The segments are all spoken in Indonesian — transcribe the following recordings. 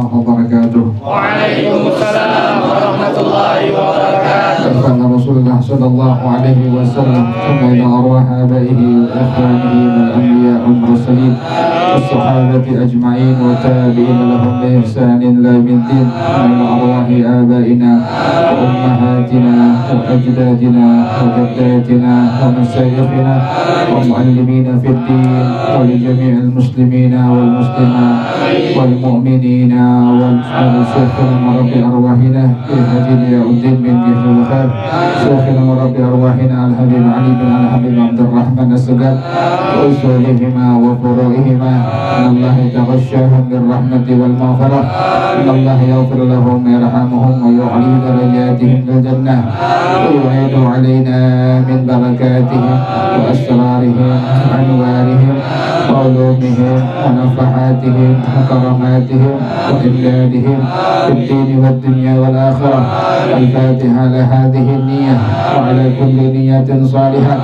الله وبركاته. وعليكم السلام ورحمة الله وبركاته. قال رسول الله صلى الله عليه وسلم: ثم إلى أرواح آبائه وإخوانه من الأنبياء والمرسلين والصحابة أجمعين والتابعين لهم بإحسان إلى يوم الدين، وإلى أرواح آبائنا وأمهاتنا وأجدادنا وجداتنا ومشايخنا والمعلمين في الدين، ولجميع المسلمين والمسلمات والمؤمنين والشيخنا مربي أرواحنا بهدي ضياء الدين من جهة الخير، شيخنا مربي أرواحنا الحبيب علي بن الحبيب عبد الرحمن السجاد وأصولهما وفروعهما، إن الله يتغشاهم بالرحمة والمغفرة، إن الله يغفر لهم ويرحمهم ويعلي درجاتهم في الجنة، ويعيد علينا من بركاتهم وأسرارهم وأنوارهم وعلومهم ونفحاتهم وكراماتهم وإمدادهم في الدين والدنيا والآخرة. الفاتحة لهذه النية وعلى كل نية صالحة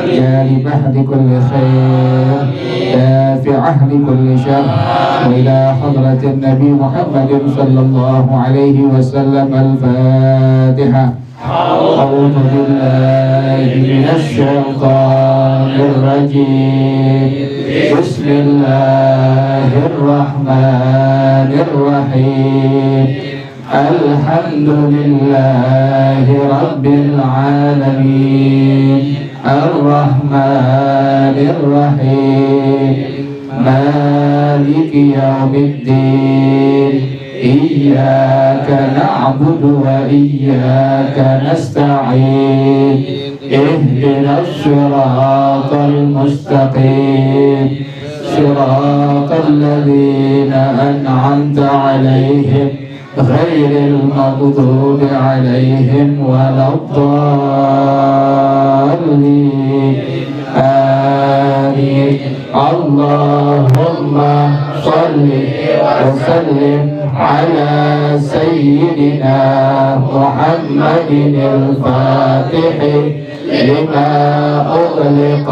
جالبة لكل خير دافعة لكل شر، وإلى حضرة النبي محمد صلى الله عليه وسلم. الفاتحة. أعوذ بالله من الشيطان الرجيم، بسم الله الرحمن الرحيم، الحمد لله رب العالمين، الرحمن الرحيم، مالك يوم الدين، إياك نعبد وإياك نستعين، اهدنا الصراط المستقيم، صراط الذين أنعمت عليهم غير المغضوب عليهم ولا الضالين. آمين. اللهم صل وسلم على سيدنا محمد الفاتح لما أغلق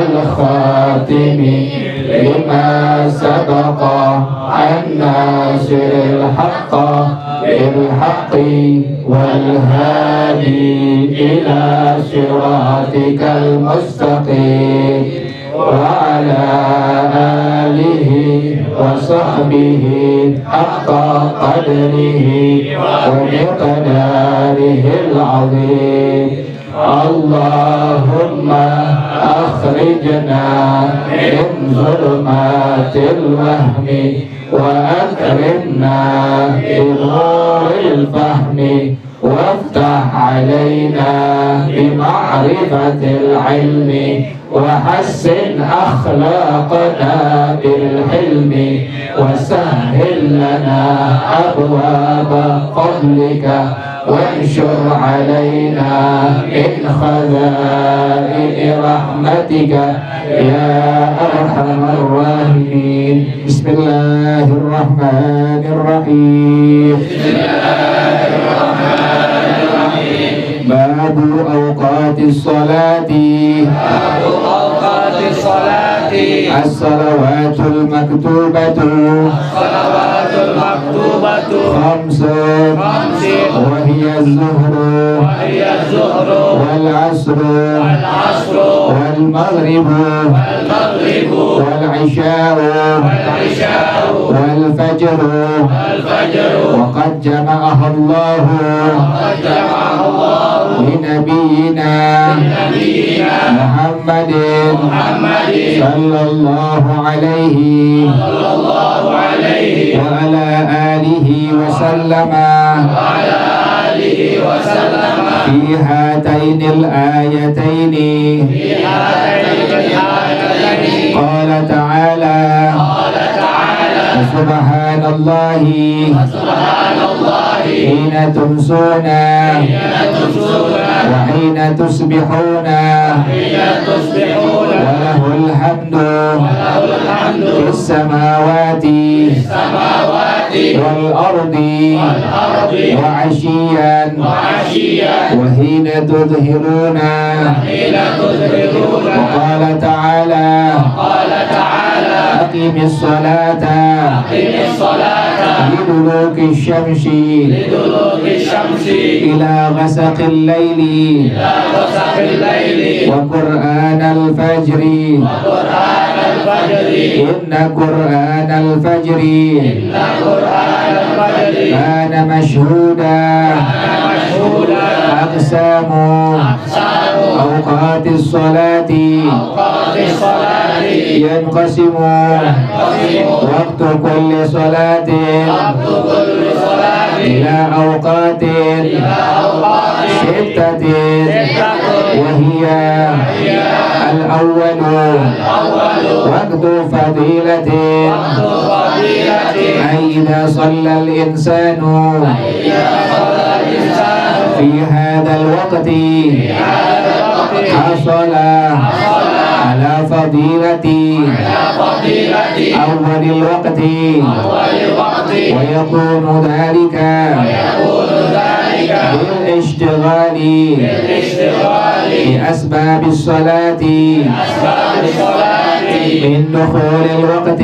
الخاتم لما سبق الناصر الحق بالحق والهادي إلى صراطك المستقيم، وعلى آله وصحبه حق قدره ومقداره العظيم. اللهم أخرجنا من ظلمات الوهم وأكرمنا بنور الفهم، وافتح علينا بمعرفة العلم، وحسن أخلاقنا بالحلم، وسهل لنا أبواب فضلك، وانشر علينا من خزائن رحمتك يا أرحم الراحمين. بسم الله الرحمن الرحيم. باب أوقات الصلاة. الصلوات المكتوبة خمس، وهي الظهر والعصر والمغرب والعشاء والفجر، وقد جمعها الله لنبينا محمد صلى الله عليه وعلى آله وسلم في هاتين الآيتين. قال تعالى: سبحان الله حين تمسون وحين تصبحون، وله الحمد في السماوات والأرض وعشيا وحين تظهرون. وقال تعالى: أقم الصلاة لدلوك الشمس لدلوك الشمس إلى غسق الليل إلى غسق الليل وقرآن الفجر وقرآن الفجر إن قرآن الفجر إن قرآن الفجر كان مشهودا كان مشهودا أقسام أقسام أوقات الصلاة أوقات الصلاة ينقسم وقت كل صلاة وقت كل صلاة إلى أوقات أوقات ستة ستة وهي الأول أول وقت فضيلة وقت فضيلة أي إذا صلى الإنسان إذا صلى الإنسان في هذا الوقت هذا الوقت حصل على فضيلة على فضيلة أول الوقت أول الوقت ويكون ذلك يكون ذلك بالاشتغال بالاشتغال بأسباب الصلاة أسباب الصلاة من دخول الوقت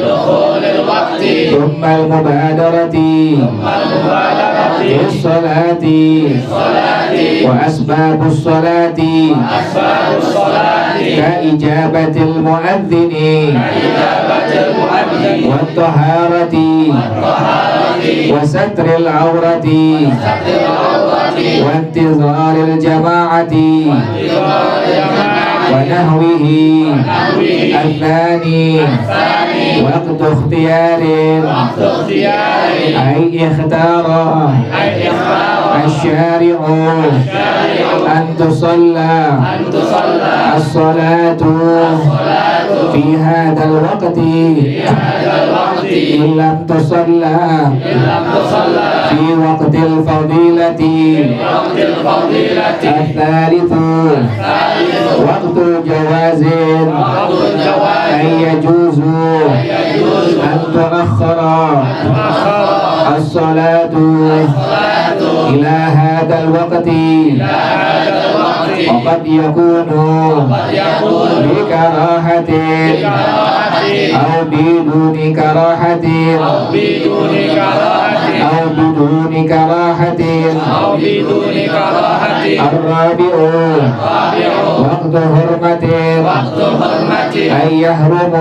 دخول الوقت ثم المبادرة المبادرة بالصلاة الصلاة وأسباب الصلاة أسباب الصلاة كإجابة المؤذن إجابة المؤذن والطهارة والطهارة وستر العورة ستر العورة وانتظار الجماعة وانتظار الجماعة ونحوه ونحوه الثاني الثاني وقت اختيار وقت اختيار أي اختار أي إخبار الشارع الشارع أن تصلى أن تصلى الصلاة الصلاة في هذا الوقت في هذا الوقت إن لم تصلى إن لم تصلى في وقت الفضيلة وقت الفضيلة الثالث الثالث وقت جواز وقت الجواز أن يجوز يجوز أن تؤخر مؤخرا الصلاة الصلاة إلى هذا الوقت إلى هذا الوقت وقد يكون قد يكون بكراهة بكراهة أو بدون كراهة أو بدون كراهة أو بدون كراهة أو بدون كراهة الرابع الرابع وقت حرمة وقت الحرمة أن يحرم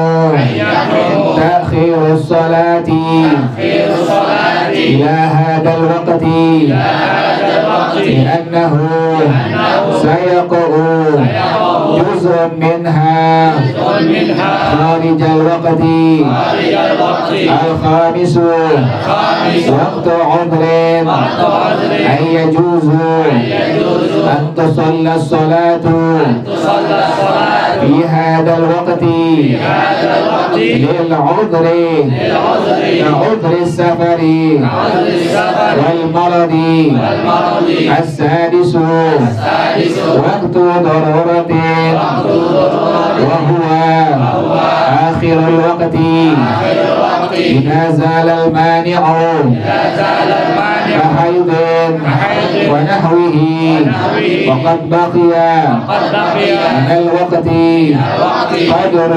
يحرم تأخير الصلاة تأخير الصلاة إلى هذا الوقت إلى هذا الوقت لأنه سيقع جزء منها منها خارج الوقت خارج الوقت الخامس الخامس وقت عذر وقت عذر أن يجوز يجوز أن تصلى الصلاة تصلى الصلاة في هذا الوقت هذا الوقت للعذر للعذر كعذر السفر عذر السفر والمرض والمرض السادس السادس وقت ضرورة وقت الضرورة وهو آخر الوقت آخر الوقت إذا زال المانع إذا زال المانع كحيض كحيض ونحوه وقد بقي قد بقي من الوقت الوقت قدر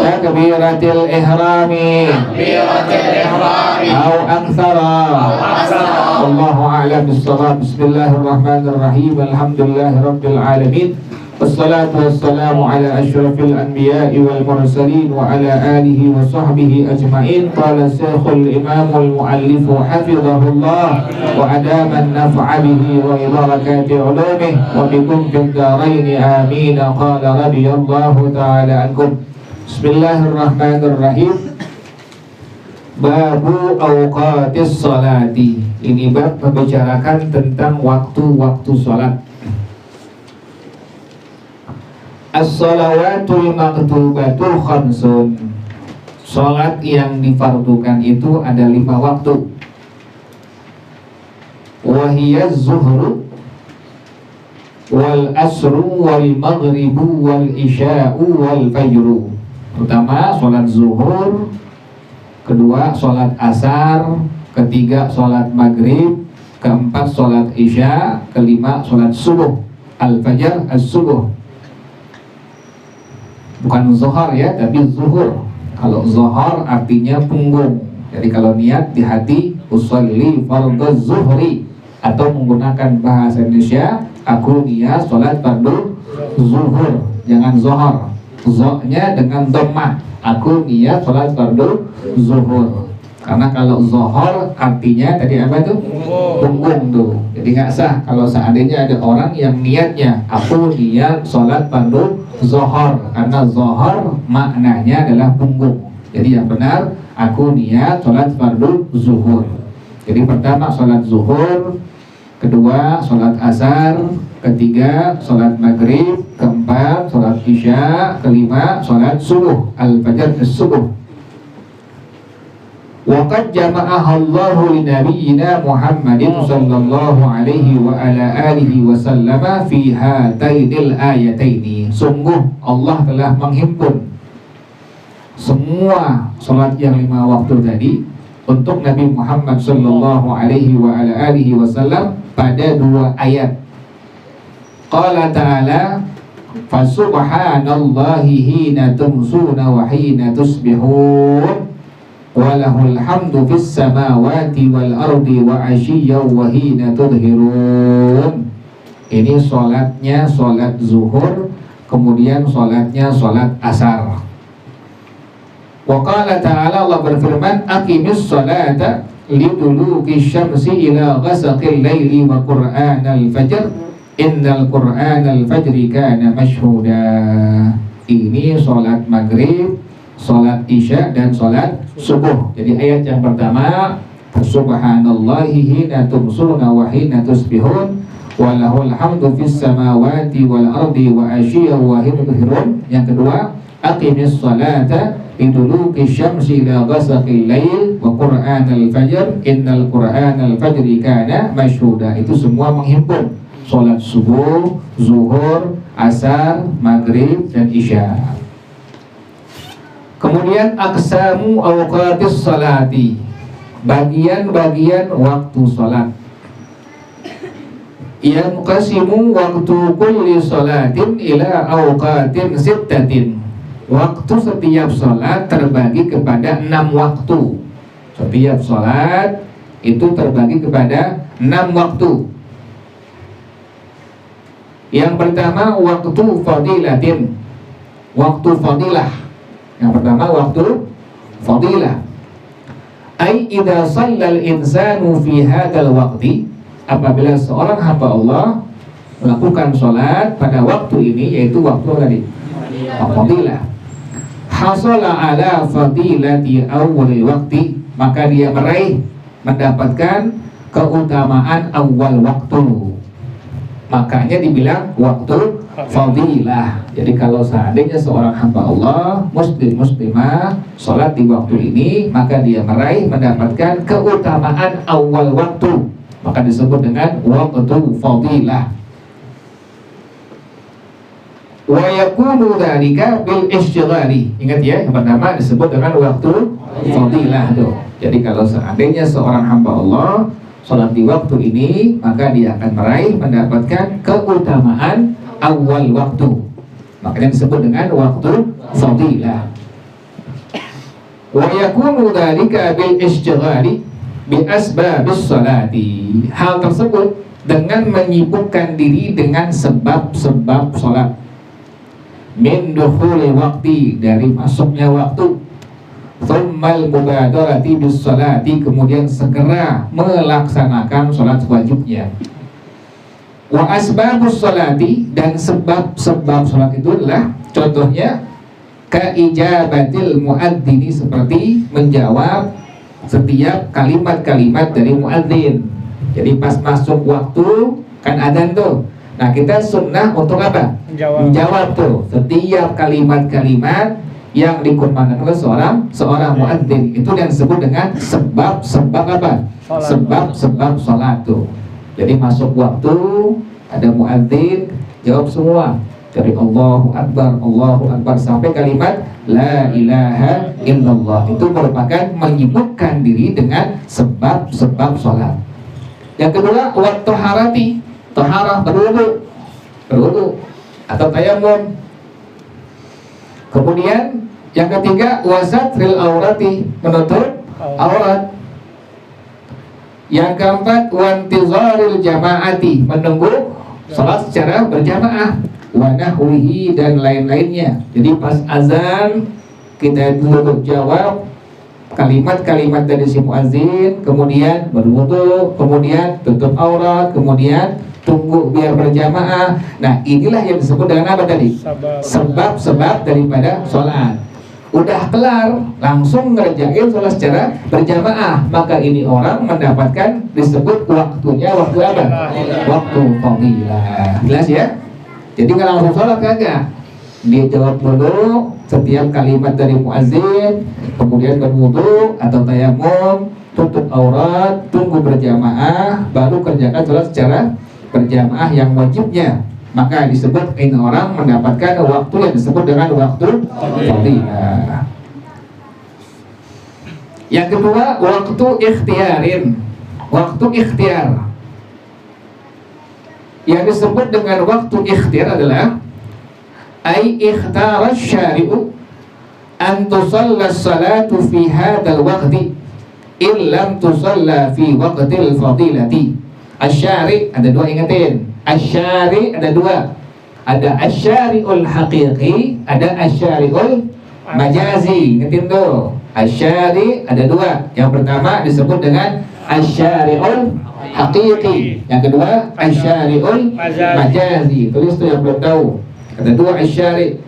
تكبيرة الإحرام تكبيرة الإحرام أو أكثر أكثر والله أعلم بالصواب. بسم الله الرحمن الرحيم الحمد لله رب العالمين والصلاة والسلام على أشرف الأنبياء والمرسلين وعلى آله وصحبه أجمعين. قال الشيخ الإمام المؤلف حفظه الله وأدام النفع به وبركات علومه وبكم في الدارين آمين. قال رضي الله تعالى عنكم. بسم الله الرحمن الرحيم. Babu awqatis salati. Ini bab membicarakan tentang waktu-waktu salat. As-salawatul maktubatul khamsun. Salat yang difardukan itu ada 5 waktu. Wahiyaz zuhru wal asru wal maghribu wal isya'u wal fajru. Pertama salat zuhur, kedua sholat asar, ketiga sholat maghrib, keempat sholat isya, kelima sholat subuh, al-fajar, as-subuh. Bukan zuhur ya, tapi zuhur. Kalau zuhur artinya punggung Jadi kalau niat di hati, usolli fardhu zuhri, atau menggunakan bahasa Indonesia, aku niat sholat fardu zuhur, jangan zohor, zo-nya dengan dhammah, aku niat sholat fardu zuhur. Karena kalau zohor artinya tadi apa tuh? Punggung tuh. Jadi nggak sah kalau seandainya ada orang yang niatnya aku niat sholat fardu zohor, karena zohor maknanya adalah punggung. Jadi yang benar aku niat sholat fardu zuhur. Jadi pertama sholat zuhur, kedua sholat asar, ketiga sholat maghrib, keempat sholat isya, kelima sholat subuh, al-fajr subuh. Waqad jama'aha Allahu li nabiyyina Muhammadin sallallahu alaihi wa ala alihi wa sallama fi hatainil ayataini. Sungguh Allah telah menghimpun semua salat yang 5 waktu tadi untuk Nabi Muhammad sallallahu alaihi wa ala alihi wasallam pada 2 ayat. Qala ta'ala fasubhanallahi hina tumsuna wa hina tusbihun walahul hamdu fis samawati wal ardi wa ashiyyan wa hina tudhirun. Ini salatnya salat zuhur, kemudian salatnya salat asar. Wa qala ta'ala, Allah berfirman, aqimis salata liduluki syamsi ila ghasaqil laili wa qur'anal fajr innal qur'anal fajri kana mashhuda. Ini salat maghrib, salat isya dan salat subuh. Jadi ayat yang pertama subhanallahi hina tumsuna wa hina tusbihun walahul hamdu fis samawati wal ardi wa ashiyyan wa hina tudhirun. Yang kedua aqimis salata liduluki syamsi ila ghasaqil lail wa qur'anal fajr innal qur'anal fajri kana mashhuda. Itu semua menghimpun salat subuh, zuhur, asar, maghrib dan isya. Kemudian aqsamu awqatis salati, bagian-bagian waktu salat. Yanqasimu waqtu kulli salatin ila awqatin sittatin. Waktu setiap salat terbagi kepada 6 waktu. Setiap salat itu terbagi kepada 6 waktu. Yang pertama waktu fadilatin, waktu fadilah. Yang pertama waktu fadilah. Ai idza shallal insanu fi hadzal waqti, apabila seorang hamba Allah melakukan salat pada waktu ini, yaitu waktu tadi fadilah, hasala ala fadilati awwal waqti, maka dia meraih mendapatkan keutamaan awal waktu. Makanya dibilang waktu fadilah. Jadi kalau seandainya seorang hamba Allah muslim muslimah sholat di waktu ini, maka dia meraih mendapatkan keutamaan awal waktu, maka disebut dengan waktu fadilah. Wa yakunu dzalika bil ishtighali. Ingat ya, yang pertama disebut dengan waktu fadilah tuh. Jadi kalau seandainya seorang hamba Allah sholat di waktu ini, maka dia akan meraih mendapatkan keutamaan awal waktu, makanya disebut dengan waktu fadilah. Wa yakunu dzalika bil ishtighali bi asbabis salati. Hal tersebut dengan menyibukkan diri dengan sebab-sebab salat. Min dukhuli waqti, dari masuknya waktu. Tsummal mubadarati bis salati, kemudian segera melaksanakan salat wajibnya. Wa asbabus salati, dan sebab-sebab salat itu adalah contohnya kaijabatil muadzini, seperti menjawab setiap kalimat-kalimat dari muadzin. Jadi pas masuk waktu kan adzan tuh. Nah, kita sunnah untuk apa? Menjawab tuh setiap kalimat-kalimat yang dikumandangkan oleh seorang muadzin. Itu yang disebut dengan sebab-sebab apa? Sebab-sebab salat tuh. Jadi masuk waktu, ada muadzin, jawab semua dari Allahu Akbar sampai kalimat La ilaha illallah. Itu merupakan menyibukkan diri dengan sebab-sebab salat. Yang kedua, waktu harati, taharah, berwudu atau tayamum. Kemudian yang ketiga, wasatril aurati, menutup Aurat. Yang keempat, wantizaril jamaati, menunggu salat secara berjamaah, wa nahwihi, dan lain-lainnya. Jadi pas azan kita duduk jawab kalimat-kalimat dari si muazin, kemudian berwudu, kemudian tutup aurat, kemudian tunggu biar berjamaah. Nah, inilah yang disebut dengan apa tadi? Sebab-sebab daripada sholat. Udah kelar, langsung ngerjain sholat secara berjamaah, maka ini orang mendapatkan disebut waktunya waktu apa? Waktu fadilah. Jelas ya? Jadi nggak langsung sholat, kagak. Dia jawab dulu setiap kalimat dari muazin, kemudian berwudu atau tayamum, tutup aurat, tunggu berjamaah, baru kerjakan sholat secara berjamaah yang wajibnya. Maka disebut ini orang mendapatkan waktu yang disebut dengan waktu fadilah. Yang kedua, waktu ikhtiarin, waktu ikhtiar. Yang disebut dengan waktu ikhtiar adalah ay ikhtara syari'u an tusalla salatu fi hadzal waqti illam tusalla fi waqtil fadilati. Asy-syari' ada dua, ingetin. Asy-syari' ada dua. Ada asy-syari'ul haqiqi, ada asy-syari'ul majazi. Ingetin tuh. Asy-syari' ada dua. Yang pertama disebut dengan asy-syari'ul haqiqi. Yang kedua asy-syari'ul majazi. Tulis tuh yang belum tahu. Ada dua asy-syari'.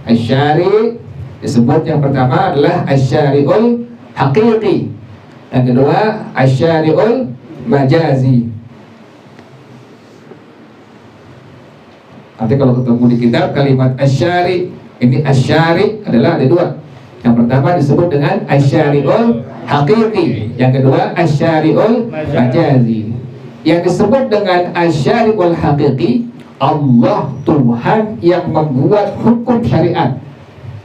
Asy-syari' disebut yang pertama adalah asy-syari'ul haqiqi. Yang kedua asy-syari'ul majazi. Nanti kalau ketemu di kitab kalimat asy-syari', ini asy-syari' adalah ada dua. Yang pertama disebut dengan asy-syari'ul haqiqi. Yang kedua asy-syari'ul majazi. Yang disebut dengan asy-syari'ul haqiqi, Allah Tuhan yang membuat hukum syariat,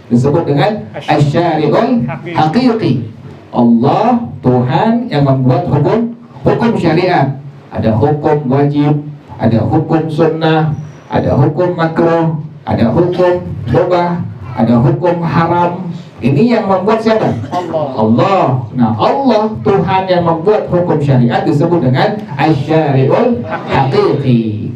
disebut dengan asy-syari'ul haqiqi. Allah Tuhan yang membuat hukum syariat. Ada hukum wajib, ada hukum sunnah, ada hukum makruh, ada hukum mubah, ada hukum haram. Ini yang membuat siapa? Allah. Nah, Allah Tuhan yang membuat hukum syariat disebut dengan asy-syari'ul haqiqi.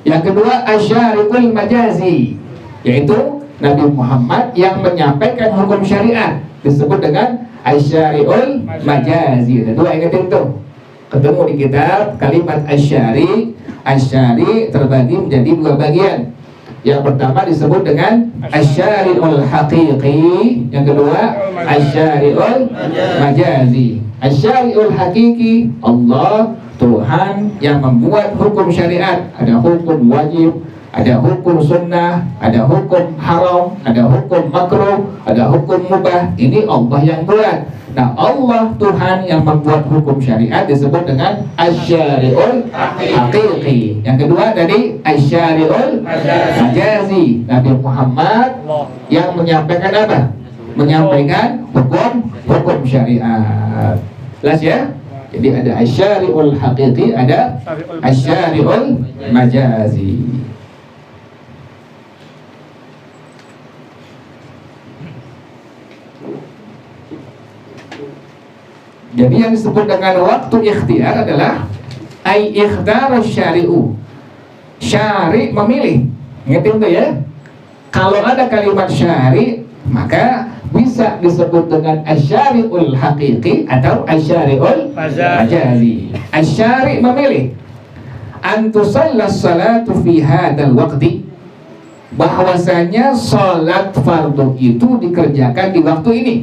Yang kedua asy-syari'ul majazi, yaitu Nabi Muhammad yang menyampaikan hukum syariat, disebut dengan asy-syari'ul majazi. Ada dua, ingetin tuh. Ketemu di kitab kalimat asy-syari'. Asy-syari' terbagi menjadi dua bagian. Yang pertama disebut dengan asy-syari'ul haqiqi, yang kedua asy-syari'ul majazi. Asy-syari'ul haqiqi, Allah Tuhan yang membuat hukum syariat. Ada hukum wajib, ada hukum sunnah, ada hukum haram, ada hukum makruh, ada hukum mubah. Ini Allah yang buat. Nah, Allah Tuhan yang membuat hukum syariat disebut dengan asy-syari'ul haqiqi. Yang kedua tadi asy-syari'ul majazi. Nabi Muhammad yang menyampaikan apa? Menyampaikan hukum syariat. Jelas ya? Jadi ada asy-syari'ul haqiqi, ada asy-syari'ul majazi. Jadi yang disebut dengan waktu ikhtiar adalah ay ikhtara syari'u. Syari' memilih. Ingat itu ya. Kalau ada kalimat syari', maka bisa disebut dengan asy-syari'ul haqiqi atau asy-syari'ul majazi. Asy-syari' memilih an tusallas salatu fi hadzal waqti, bahwasanya salat fardu itu dikerjakan di waktu ini.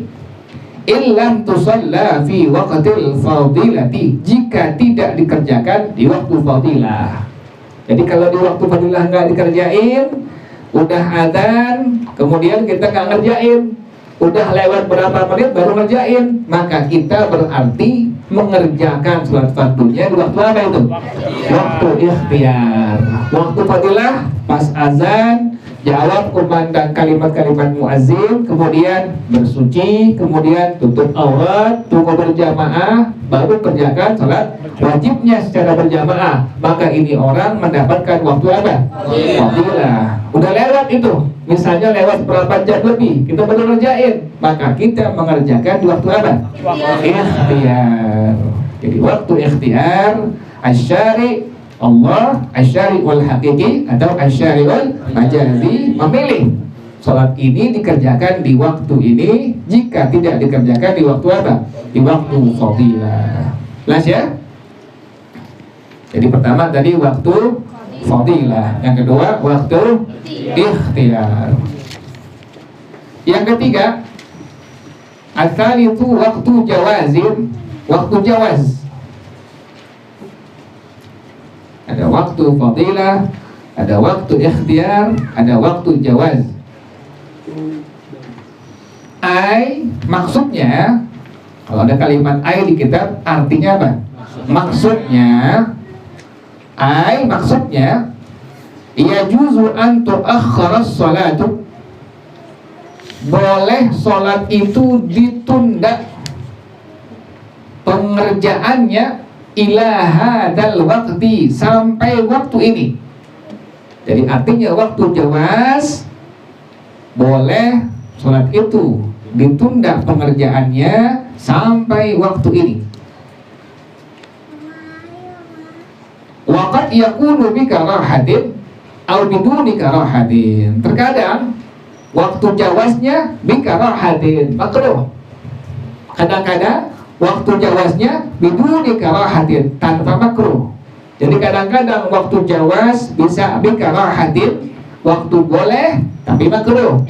Illam tusalla fi waqtil fadilati, jika tidak dikerjakan di waktu fadilah. Jadi kalau di waktu fadilah nggak dikerjain, udah adzan, kemudian kita nggak ngerjain, udah lewat berapa menit baru ngerjain, maka kita berarti mengerjakan sholat fardunya di waktu apa itu? Waktu ikhtiar. Waktu fadilah pas azan jawab kumandang kalimat-kalimat muazzin, kemudian bersuci, kemudian tutup aurat, tunggu berjamaah, baru kerjakan salat wajibnya secara berjamaah. Maka ini orang mendapatkan waktu apa? Fadilah. Udah lewat itu, misalnya lewat berapa jam lebih, kita baru ngerjain, maka kita mengerjakan di waktu apa? Ikhtiar. Jadi waktu ikhtiar, asyari Allah, asyari'ul hakiki atau asyari'ul majazi, memilih salat ini dikerjakan di waktu ini, jika tidak dikerjakan di waktu apa? Di waktu fadilah. Jelas ya? Jadi pertama tadi waktu fadilah, yang kedua waktu ikhtiar, yang ketiga ats-tsalitsu waktu jawazin, waktu jawaz. Ada waktu fadilah, ada waktu ikhtiar, ada waktu jawaz. Ai maksudnya, kalau ada kalimat ai di kitab artinya apa? Maksudnya, ai maksudnya yajuzu an tu'akhkhara sholatu, boleh sholat itu ditunda pengerjaannya ila hadal waqti, sampai waktu ini. Jadi artinya waktu jawaz boleh sholat itu ditunda pengerjaannya sampai waktu ini. Waqad yakunu bi karahatin au biduni karahatin, terkadang waktu jawaznya bi karahatin, makruh. Kadang-kadang waktu jawaznya biduni karahatin, tanpa makruh. Jadi kadang-kadang waktu jawaz bisa bi karahatin, waktu boleh tapi makruh.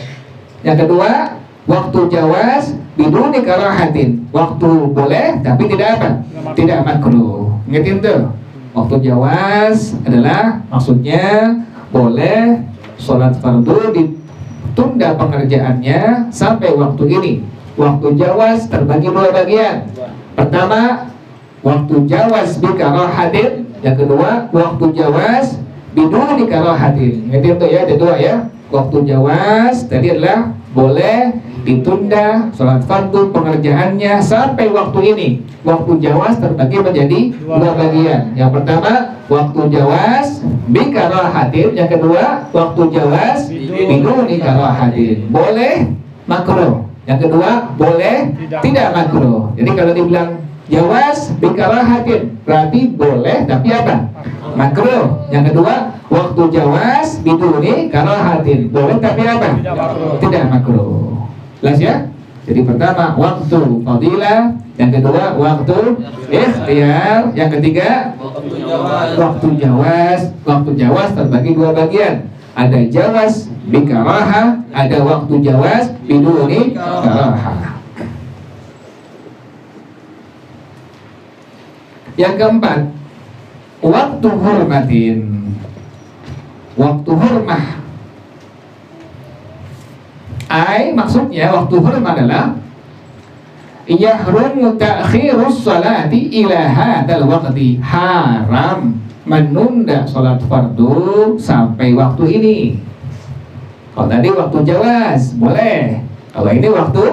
Yang kedua, waktu jawaz biduni karahatin, waktu boleh tapi tidak apa? Tidak makruh. Ngertiin tuh? Waktu jawaz adalah maksudnya boleh sholat fardu ditunda pengerjaannya sampai waktu ini. Waktu jawaz terbagi dua bagian. Pertama, waktu jawaz bi karahatin. Yang kedua, waktu jawaz biduni karahatin. Ngerti itu ya, ada dua ya. Waktu jawaz tadi adalah boleh ditunda sholat fardu pengerjaannya sampai waktu ini. Waktu jawaz terbagi menjadi dua bagian. Yang pertama, waktu jawaz bi karahatin. Yang kedua, waktu jawaz biduni karahatin. Boleh, makruh. Yang kedua, boleh, tidak makruh. Jadi kalau dibilang jawaz bi karahatin, berarti boleh tapi apa? Makruh. Yang kedua, waktu jawaz biduni karahatin, boleh tapi apa? Tidak makruh. Jelas ya? Jadi pertama waktu fadilah, yang kedua waktu ikhtiar, yang ketiga waktu jawaz. Waktu jawaz terbagi dua bagian. Ada jawaz bi karahah, ada waktu jawaz biduni karahah. Yang keempat, waktu hurmatin, waktu hurmah. Ai maksudnya waktu hurmah adalah yahrumu ta'khirus salati ila hadzal waqti, haram menunda salat fardu sampai waktu ini. Kalau tadi waktu jawaz boleh, kalau ini waktu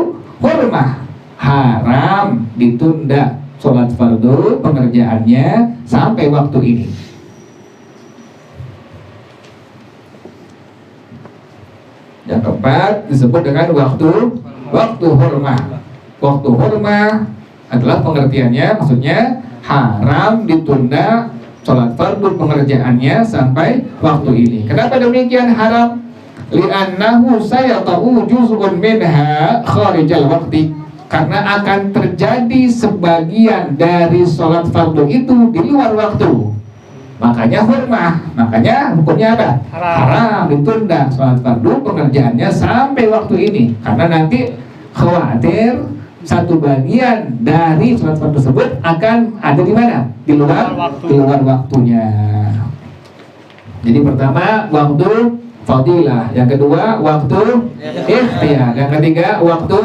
hurmah, haram ditunda salat fardu pengerjaannya sampai waktu ini. Yang keempat disebut dengan waktu hurmah. Waktu hurmah adalah pengertiannya, maksudnya haram ditunda sholat fardu pengerjaannya sampai waktu ini. Kenapa demikian haram? Li'annahu sayata'u juz'un minha kharijal waqti, karena akan terjadi sebagian dari sholat fardu itu di luar waktu. Makanya hurmah, makanya hukumnya apa? Haram ditunda sholat fardu pengerjaannya sampai waktu ini, karena nanti khawatir satu bagian dari sholat fardu tersebut akan ada di mana? Di luar waktunya. Jadi pertama waktu fadilah, yang kedua waktu ikhtiar, yang ketiga waktu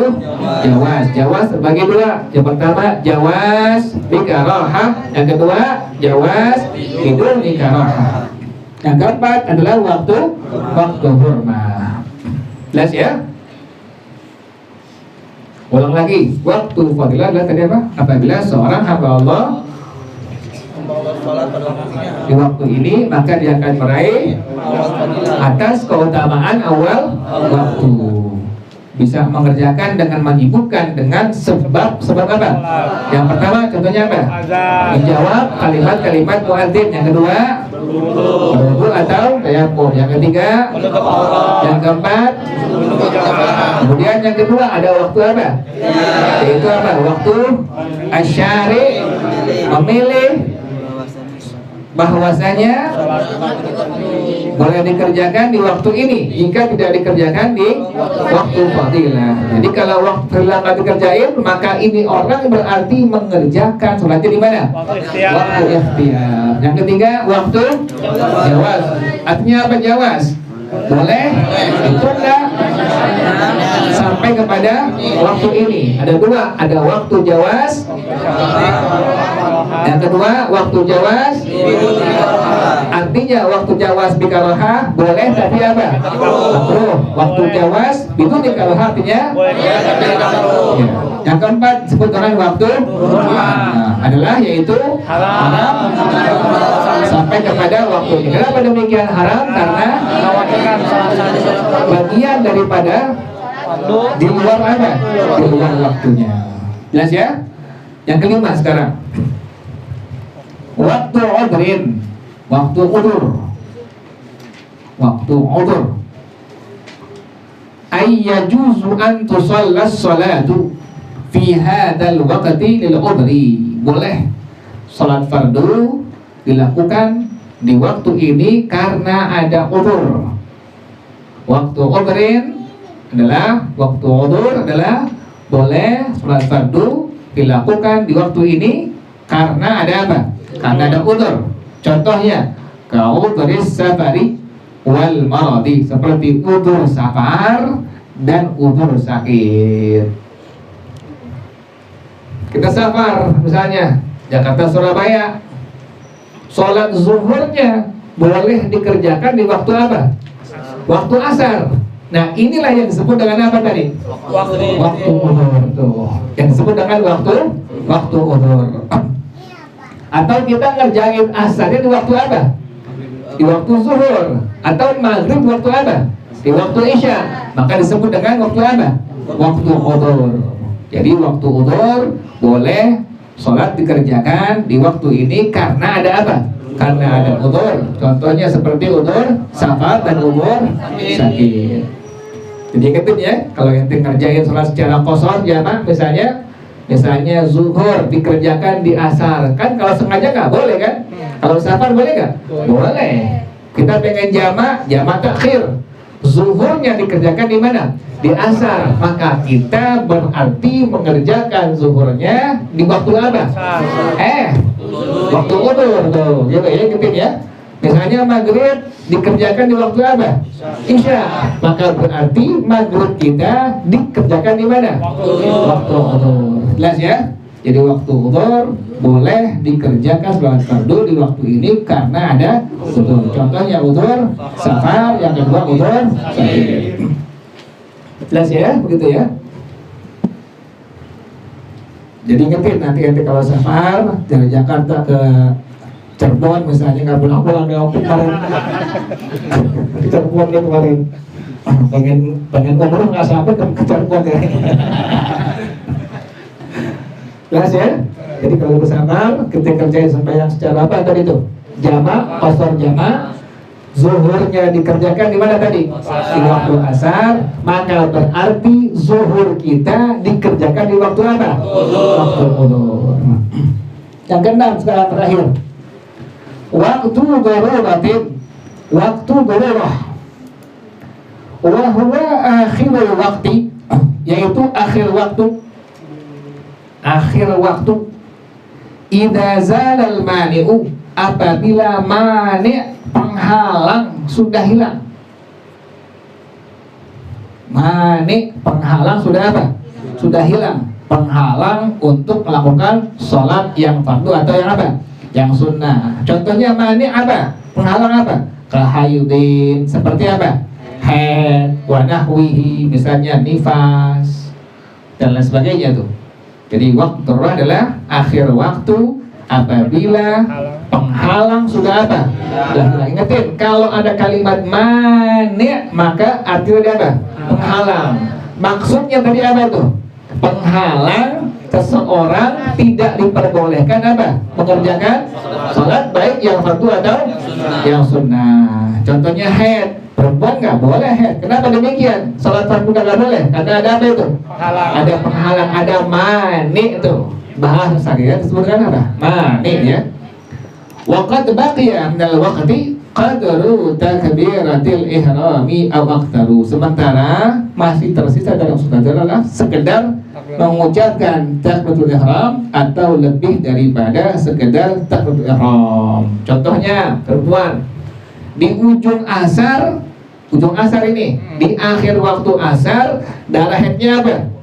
jawaz. Jawaz terbagi dua. Yang pertama jawaz bi karahah, yang kedua jawaz biduni karahah. Yang keempat adalah waktu hurma. Jelas ya? Ulang lagi, waktu fadilah adalah tadi apa? Apabila seorang hamba Allah di waktu ini, maka dia akan meraih atas keutamaan awal waktu. Bisa mengerjakan dengan menyibukkan dengan sebab apa? Yang pertama contohnya apa? Menjawab kalimat-kalimat muadzin. Yang kedua berwudu atau tayammum. Yang ketiga, yang keempat, kemudian yang kedua ada waktu apa? Yaitu apa? Waktu asyari, memilih bahwasanya boleh dikerjakan di waktu ini jika tidak dikerjakan di waktu fadilah. Jadi kalau waktu fadilah nggak dikerjain, maka ini orang berarti mengerjakan sholatnya di mana? Waktu ikhtiar. Yang ketiga, waktu jawaz. Artinya apa jawaz? Boleh ditunda sampai kepada waktu ini. Ada dua, ada waktu jawaz. Yang kedua, waktu jawaz. Artinya waktu jawaz bikaroha boleh tapi apa? Makruh. Waktu jawaz bidun bikaroha artinya ya. Yang keempat disebut dengan waktu adalah yaitu haram sampai kepada waktunya. Kenapa demikian haram? Karena bagian daripada di luar apa? Di luar waktunya. Jelas ya? Yang kelima sekarang, waktu udhrin, waktu udur. Waktu udur ayyajuzu an tusallas salatu fi hadzal waqti lil udhri. Boleh salat fardu dilakukan di waktu ini karena ada udur. Waktu udhrin adalah waktu udur adalah boleh salat fardu dilakukan di waktu ini karena ada apa? Karena ada udur. Contohnya ka'udhuris safari wal maradi, seperti udur safar dan udur sakit. Kita safar misalnya Jakarta Surabaya, sholat zuhurnya boleh dikerjakan di waktu apa? Waktu asar. Nah inilah yang disebut dengan apa tadi? Waktu udur tuh. Yang disebut dengan waktu udur. Atau kita ngerjain asarnya di waktu apa? Di waktu zuhur. Atau maghrib waktu apa? Di waktu isya. Maka disebut dengan waktu apa? Waktu udur. Jadi waktu udur boleh sholat dikerjakan di waktu ini karena ada apa? Karena ada udur. Contohnya seperti udur safar dan udur sakit. Jadi ingetin ya, kalau ente ngerjain sholat secara qashar jamak misalnya zuhur dikerjakan di asar, kan kalau sengaja nggak boleh kan? Kalau safar boleh nggak? Boleh. Kita pengen jamak takhir, zuhurnya dikerjakan di mana? Di asar, maka kita berarti mengerjakan zuhurnya di waktu apa? Waktu udur tuh, ya ingetin ya. Misalnya maghrib dikerjakan di waktu apa? Isya. Maka berarti maghrib kita dikerjakan di mana? Waktu udur. Jelas ya? Jadi waktu udur boleh dikerjakan sholat fardu di waktu ini karena ada udur. Contohnya udur safar, yang kedua udur sakit. Jelas ya? Begitu ya? Jadi ingetin nanti kalau safar dari Jakarta ke Cirebon misalnya, nggak pulang-pulang ya kemarin ke Cirebon dia kemarin pengen umroh nggak sampai ke Cirebon ya. Jelas ya? Jadi kalau bersama kita kerjain sembahyang secara apa tadi itu? Jamak, qashar jamak, zuhurnya dikerjakan di mana tadi? Di waktu asar, maka berarti zuhur kita dikerjakan di waktu apa? Waktu udur. Yang keenam sekarang terakhir, waktu daruratin, waktu darurah, wa huwa akhirul waktu, yaitu akhir waktu. Akhir waktu, idza zalal mani'u, apabila mani' penghalang sudah hilang. Mani' penghalang sudah apa? Sudah hilang. Penghalang untuk melakukan sholat yang fardu atau yang apa? Yang sunnah. Contohnya mani' apa? Penghalang apa? Kahayudin, seperti apa? Haid, wa nahwihi, misalnya nifas dan lain sebagainya tuh. Jadi waktu darurah adalah akhir waktu apabila penghalang sudah apa? Sudah hilang. Ingatin, kalau ada kalimat mani' maka artinya apa? Penghalang. Maksudnya tadi apa tuh? Penghalang seseorang tidak diperbolehkan apa? Mengerjakan sholat baik yang fardu atau yang sunnah. Contohnya haid, perempuan nggak boleh haid. Kenapa demikian? Sholat fardu nggak boleh karena ada apa itu? Ada penghalang, ada mani itu. Bahasa syariat disebutkan apa? Mani ya. Waqad baqiya minal waqti qadru takbiratil ihrami aw aktaru. Sementara masih tersisa dalam sholat adalah sekedar mengucapkan takbiratul ihram atau lebih daripada sekedar takbiratul ihram. Contohnya perempuan di ujung asar ini, di akhir waktu asar darah haidnya apa?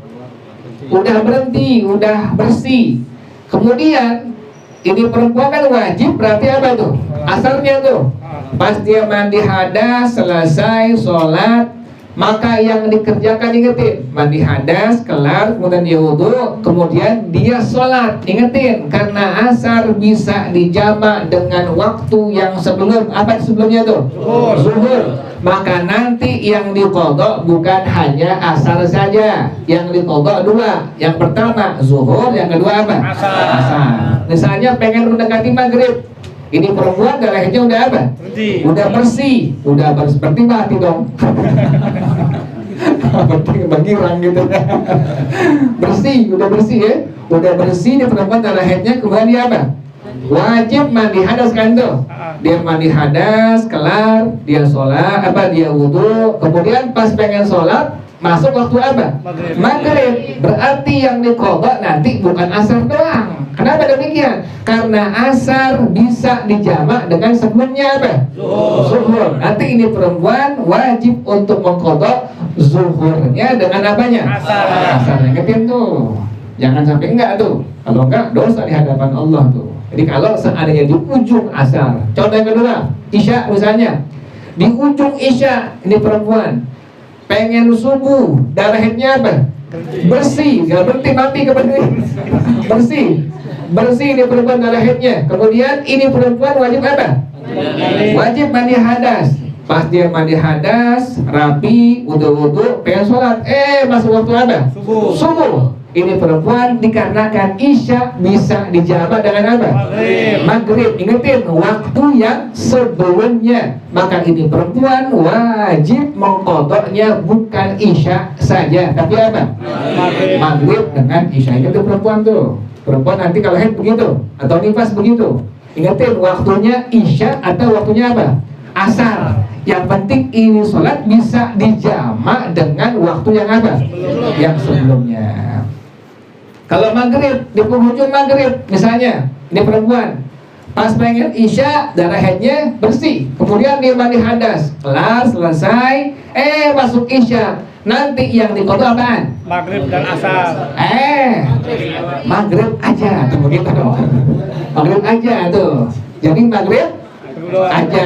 Udah berhenti, udah bersih. Kemudian ini perempuan kan wajib, berarti apa tuh? Asarnya tuh pas dia mandi hadas, selesai sholat, maka yang dikerjakan ingetin, mandi hadas, kelar, kemudian dia wudu, kemudian dia sholat. Ingetin, karena asar bisa dijamak dengan waktu yang sebelum, apa sebelumnya tuh? Zuhur. Maka nanti yang diqadha bukan hanya asar saja, yang diqadha dua. Yang pertama zuhur, yang kedua apa? Asar. Misalnya pengen mendekati maghrib, ini perempuan darah haidnya udah apa? Udah bersih, udah seperti mati dong. Bagirang gitu. Bersih, udah bersih ya. Udah bersih nih perempuan darah haidnya, kemudian dia apa? Wajib mandi hadas kan tuh. Dia mandi hadas, kelar, dia sholat, dia wudu, kemudian pas pengen sholat, masuk waktu apa? Maghrib. Berarti yang diqadha nanti bukan asar doang. Kenapa demikian? Karena asar bisa dijamak dengan sebelumnya apa? Zuhur. Nanti ini perempuan wajib untuk mengqadha zuhurnya dengan apanya? Asar. Ingetin tuh. Jangan sampai enggak tuh. Kalau enggak dosa di hadapan Allah tuh. Jadi kalau seandainya di ujung asar, contoh yang kedua, isya misalnya, di ujung isya ini perempuan pengen subuh, darah haidnya apa? Bersih, nggak berhenti mati bersih ini perempuan darah haidnya. Kemudian ini perempuan wajib apa? Wajib mandi hadas. Pas dia mandi hadas, rapi, wudu, pengen sholat, masuk waktu apa? Subuh. Ini perempuan dikarenakan isya bisa dijamak dengan apa? Maghrib. Ingetin waktu yang sebelumnya. Maka ini perempuan wajib mengqadhanya bukan isya saja, tapi apa? Maghrib dengan isya. Itu perempuan tuh. Perempuan nanti kalau haid begitu atau nifas begitu. Ingetin waktunya isya atau waktunya apa? Asar. Yang penting ini sholat bisa dijamak dengan waktu yang apa? Yang sebelumnya. Kalau maghrib, di penghujung maghrib misalnya, ini perempuan pas pengen isya, darah haidnya bersih, kemudian dia mandi hadas, kelar, selesai, masuk isya. Nanti yang diqadha apaan? Maghrib dan asar. Maghrib aja tuh, begitu dong. Maghrib aja tuh. Jadi maghrib aja.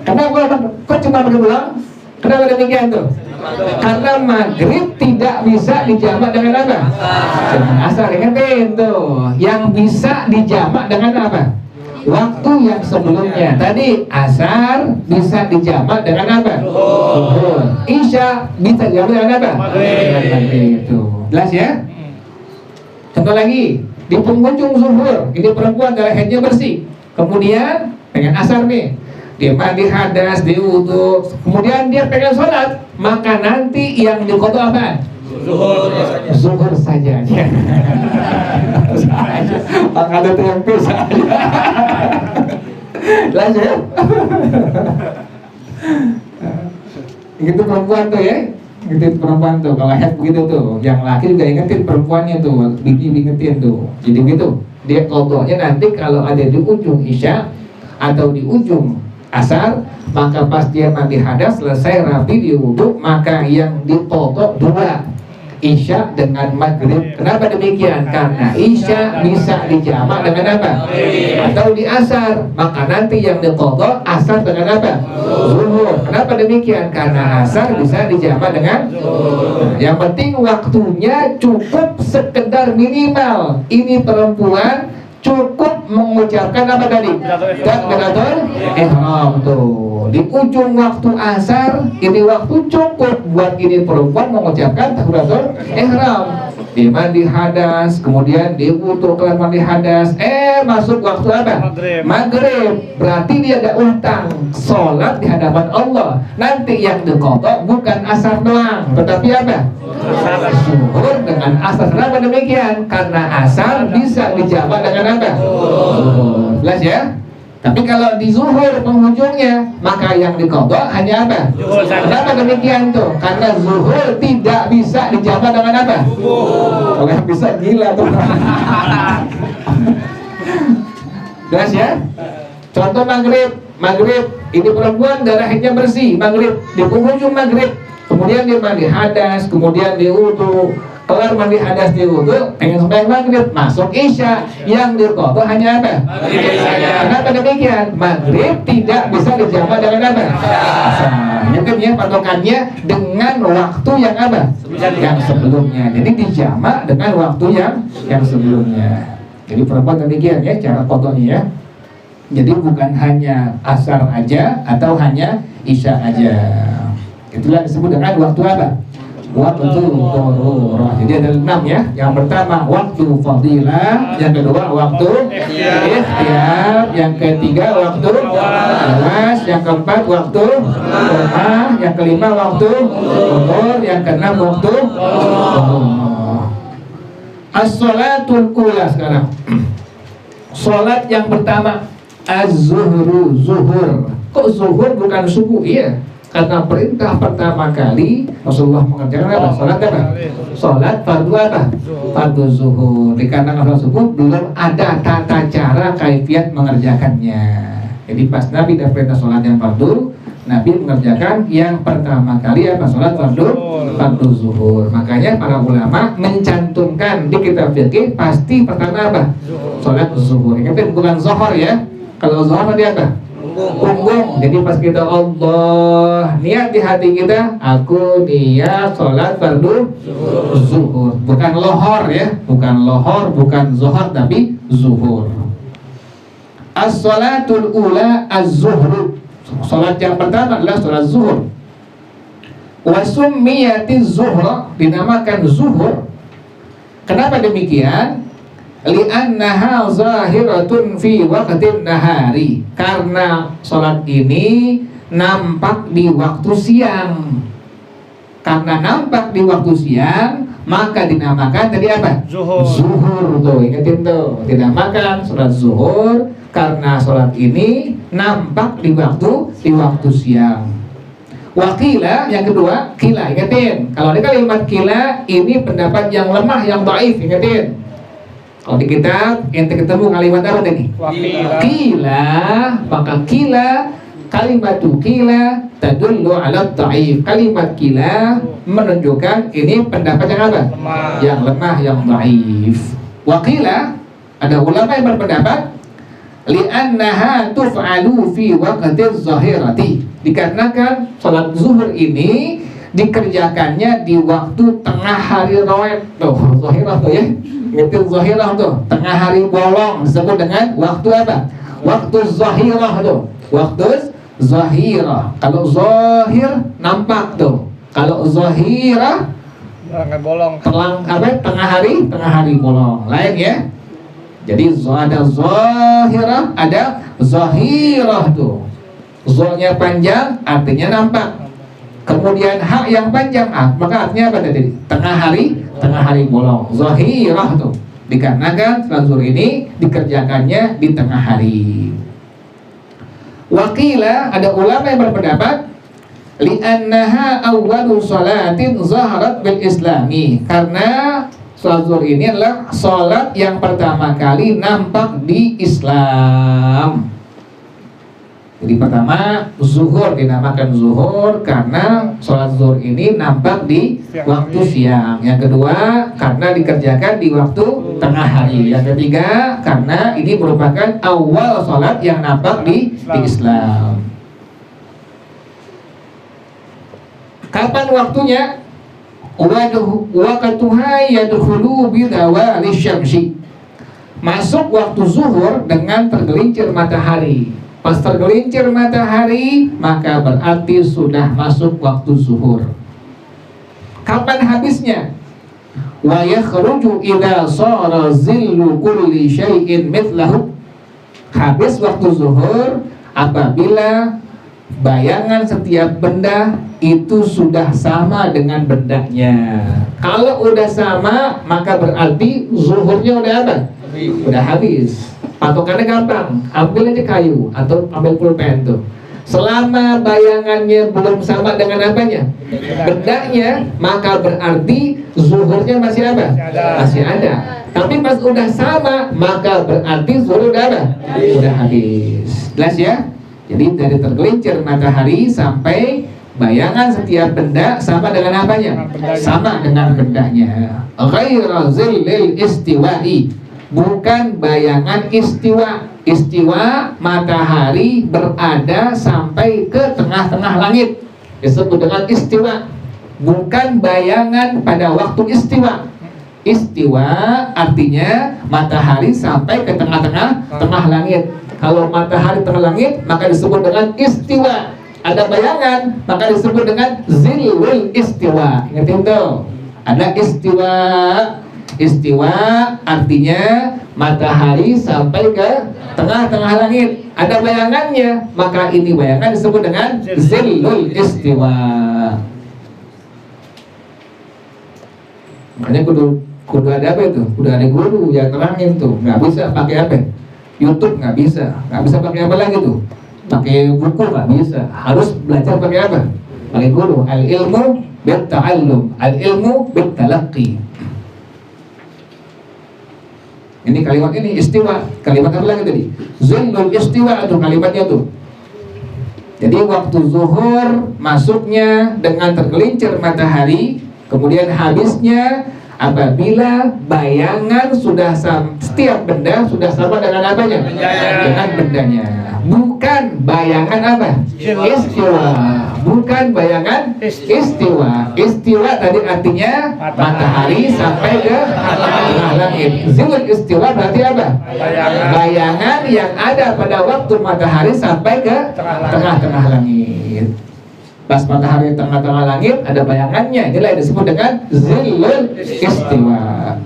Kenapa? Kok cuma maghrib doang? Kenapa demikian tuh? Karena maghrib tidak bisa dijamak dengan apa? Dengan asar. Ingatin tuh, yang bisa dijamak dengan apa? Waktu yang sebelumnya. Tadi asar bisa dijamak dengan apa? Zuhur. Isya bisa dijamak dengan apa? Maghrib. Tuh. Jelas ya? Contoh lagi, di penghujung zuhur, ini perempuan darah haidnya bersih. Kemudian pengen asar nih. Dia mandi hadas, dia wudu, kemudian dia pengen sholat, maka nanti yang diqadha apa? Zuhur saja. Maka ada tempe saja. Lanjut ya. Gitu perempuan tuh ya. Gitu perempuan tuh. Kalau haid begitu tuh. Yang laki juga ingetin perempuannya tuh. Ingetin tuh. Jadi gitu. Dia qadhanya nanti kalau ada di ujung isya atau di ujung asar, maka pas dia mandi hadas selesai rapi di wudu, maka yang diqadha dua. Isya dengan maghrib. Kenapa demikian? Karena Isya bisa dijamak dengan apa? Atau di asar. Maka nanti yang diqadha asar dengan apa? Zuhur. Kenapa demikian? Karena asar bisa dijamak dengan zuhur. Yang penting waktunya cukup sekedar minimal. Ini perempuan cukup mengucapkan apa tadi? Takbiratul ihram tuh. Di ujung waktu asar ini waktu cukup buat ini perempuan mengucapkan takbiratul ihram. Di mandi hadas, kemudian di wudu kelar mandi hadas, masuk waktu apa? Maghrib. Berarti dia ada utang sholat di hadapan Allah. Nanti yang diqadha bukan asar doang, tetapi apa? Zuhur dengan asar. Kenapa demikian? Karena asar bisa dijamak dengan apa? Zuhur. Jelas ya? Tapi kalau di zuhur penghujungnya, maka yang diqadha hanya apa? Kenapa demikian tuh? Karena zuhur tidak bisa dijamak dengan apa? Kalau yang bisa gila tuh. Jelas ya? Contoh maghrib. Maghrib, ini perempuan darah haidnya bersih. Maghrib, di penghujung maghrib, kemudian dia mandi hadas, kemudian dia wudu, kelar mandi hadas di wudu, pengen sembahyang maghrib, masuk isya. Yang diqadha hanya apa? Kenapa demikian? Maghrib tidak bisa dijamak dengan apa? Mungkin ya patokannya dengan waktu yang apa? Yang sebelumnya. Jadi dijamak dengan waktu yang sebelumnya. Jadi perempuan demikian ya cara qadhanya ya. Jadi bukan hanya asar aja atau hanya isya aja. Itulah disebut dengan waktu apa? Waktu darurah. Jadi ada 6 ya. Yang pertama waktu fadilah, yang kedua waktu ikhtiyar, yang ketiga waktu awas, yang keempat waktu rumah, yang kelima waktu umur, yang keenam waktu as-sholatul ula. Sekarang sholat yang pertama az-zuhru, zuhur. Kok zuhur bukan subuh? Iya, karena perintah pertama kali Rasulullah mengerjakan apa? Sholat apa? Sholat fardu apa? Fardu zuhur. Dikarenakan sholat subuh belum ada tata cara kaifiat mengerjakannya. Jadi pas Nabi ada perintah sholat yang fardu, Nabi mengerjakan yang pertama kali apa? Sholat fardu zuhur. Makanya para ulama mencantumkan di kitab fikih pasti pertama apa? Sholat zuhur. Ingat bukan zuhur ya. Kalau zuhur tadi apa? Punggung. Jadi pas kita Allah niat di hati kita, aku niat sholat fardu zuhur. Bukan lohor ya, bukan lohor, bukan zuhur, tapi zuhur. As-sholatul ula az-zuhru. Sholat yang pertama adalah sholat zuhur. Wa summiyatiz zuhra, dinamakan zuhur. Kenapa demikian? Li'annaha zahiratun fi waqtin nahari. Karena sholat ini nampak di waktu siang. Karena nampak di waktu siang, maka dinamakan tadi apa? Zuhur tuh, ingetin tuh. Dinamakan sholat zuhur karena sholat ini nampak di waktu siang. Wakila yang kedua, kila, ingetin. Kalau di kalimat kila ini pendapat yang lemah, yang dhaif, ingetin. Kalau di kitab ente ketemu kalimat apa tadi? Kila, maka kila, kalimat kila tadullu ala dhaif. Kalimat kila menunjukkan ini pendapat yang apa? Yang lemah, yang dhaif. Wakila, ada ulama yang berpendapat li'annaha tuf'alu fi waqtiz zahirati. Dikarenakan salat zuhur ini dikerjakannya di waktu tengah hari rawat tuh, zahirah tuh ya. Itu zahirah tuh, tengah hari bolong disebut dengan waktu apa? Waktu zahirah tuh. Waktu zahirah. Kalau zahir nampak tuh. Kalau zahirah bolong. Tengah hari bolong. Lain ya. Jadi ada zahirah, ada zahirah tuh. Zahnya panjang artinya nampak. Kemudian hak yang panjang maka artinya apa tadi? Tengah hari bolong. Zahirah tuh. Dikarenakan salat zuhur ini dikerjakannya di tengah hari. Wakila, ada ulama yang berpendapat li'annaha awwalu salatin zaharat bil islami. Karena salat zuhur ini adalah salat yang pertama kali nampak di Islam. Jadi pertama, zuhur dinamakan zuhur karena sholat zuhur ini nampak di waktu siang. Yang kedua, karena dikerjakan di waktu tengah hari. Yang ketiga, karena ini merupakan awal sholat yang nampak di Islam. Kapan waktunya? Waqtuha yadkhulu bidawali syamsi. Masuk waktu zuhur dengan tergelincir matahari. Pas tergelincir matahari, maka berarti sudah masuk waktu zuhur. Kapan habisnya? Wa yakhruju idza shara zillu kulli syai'in mithlahu. Habis waktu zuhur apabila bayangan setiap benda itu sudah sama dengan bendanya. Kalau udah sama, maka berarti zuhurnya udah apa? Udah habis. Patokannya gampang, ambil aja kayu atau ambil pulpen tuh. Selama bayangannya belum sama dengan apanya? Bendanya, maka berarti zuhurnya masih apa? Masih ada. Tapi pas udah sama, maka berarti zuhur udah apa? Udah habis. Jelas ya? Jadi dari tergelincir matahari sampai bayangan setiap benda sama dengan apanya? Sama dengan bendanya. Ghaira zillil istiwa'i, bukan bayangan istiwa. Istiwa matahari berada sampai ke tengah-tengah langit, disebut dengan istiwa. Bukan bayangan pada waktu istiwa. Istiwa artinya matahari sampai ke tengah langit. Kalau matahari tengah langit maka disebut dengan istiwa. Ada bayangan maka disebut dengan zilul istiwa. Ingatin tuh, ada istiwa. Istiwa artinya matahari sampai ke tengah-tengah langit. Ada bayangannya, maka ini bayangan disebut dengan zillul istiwa. Makanya kudu ada apa itu? Kudu ada guru yang terangin tuh. Nggak bisa pakai apa? YouTube nggak bisa pakai apa lagi tuh? Pakai buku nggak bisa. Harus belajar pakai apa? Pakai guru. Al ilmu bit ta'allum, al ilmu bit talaqqi. Ini kalimat ini istiwa. Kalimat apa lagi tadi? Zillul istiwa itu kalimatnya tuh. Jadi waktu zuhur masuknya dengan tergelincir matahari, kemudian habisnya apabila bayangan sudah setiap benda sudah sama dengan apanya? Dengan bendanya. Bukan bayangan apa? Istiwa. Bukan bayangan istiwa. Istiwa tadi artinya matahari sampai ke tengah langit. Zilul istiwa berarti apa? Bayangan yang ada pada waktu matahari sampai ke tengah-tengah langit. Pas matahari tengah-tengah langit ada bayangannya. Inilah yang disebut dengan zilul istiwa.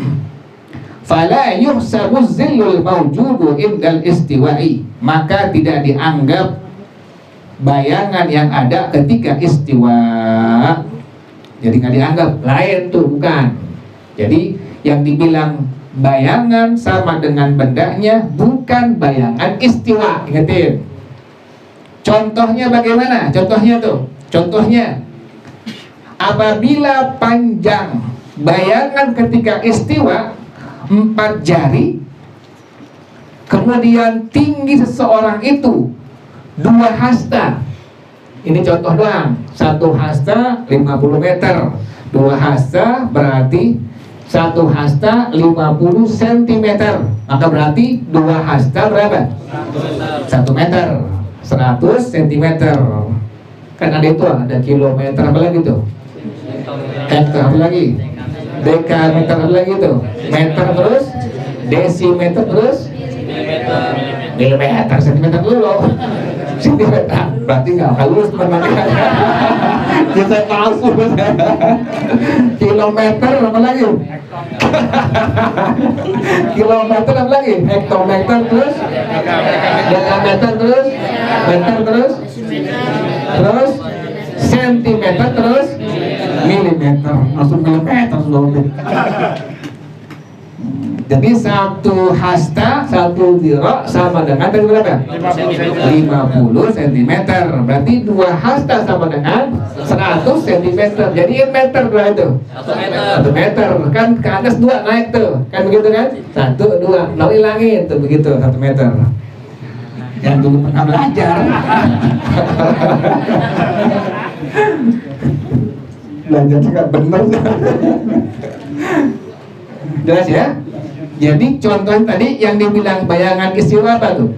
Fala yuhsabu zillul mawjudu indal istiwa'i, maka tidak dianggap bayangan yang ada ketika istiwa. Jadi nggak dianggap, lain tuh, bukan. Jadi yang dibilang bayangan sama dengan bendanya bukan bayangan istiwa. Ingetin. Contohnya bagaimana? Contohnya apabila panjang bayangan ketika istiwa 4 jari, kemudian tinggi seseorang itu 2 hasta. Ini contoh doang. 1 hasta 50 meter, 2 hasta berarti 1 hasta 50 cm. Maka berarti 2 hasta berapa? 1 meter, 100 cm. Kan ada itu, ada kilometer apa lagi tuh? Hektar apa lagi? Dekameter apa lagi tuh? Meter terus, desimeter terus, milimeter, sentimeter dulu. Sentimeter, berarti nggak halus teman-teman. Kita palsu. Kilometer apa lagi? Kilometer apa lagi? Hektometer terus, dekameter terus, meter terus, sentimeter terus, milimeter, langsung milimeter sudah. Jadi 1 hasta 1 dhira sama dengan tadi berapa? 50 cm. Berarti 2 hasta sama dengan 100 cm. Jadi meter berapa itu? 1 meter. Kan ke atas 2 naik tuh. Kan begitu kan? 1, 2, 0 hilangin tuh begitu 1 meter. yang dulu pernah belajar. Belajar juga bener. Jelas ya? Jadi contoh tadi yang dibilang bayangan istiwa apa tuh?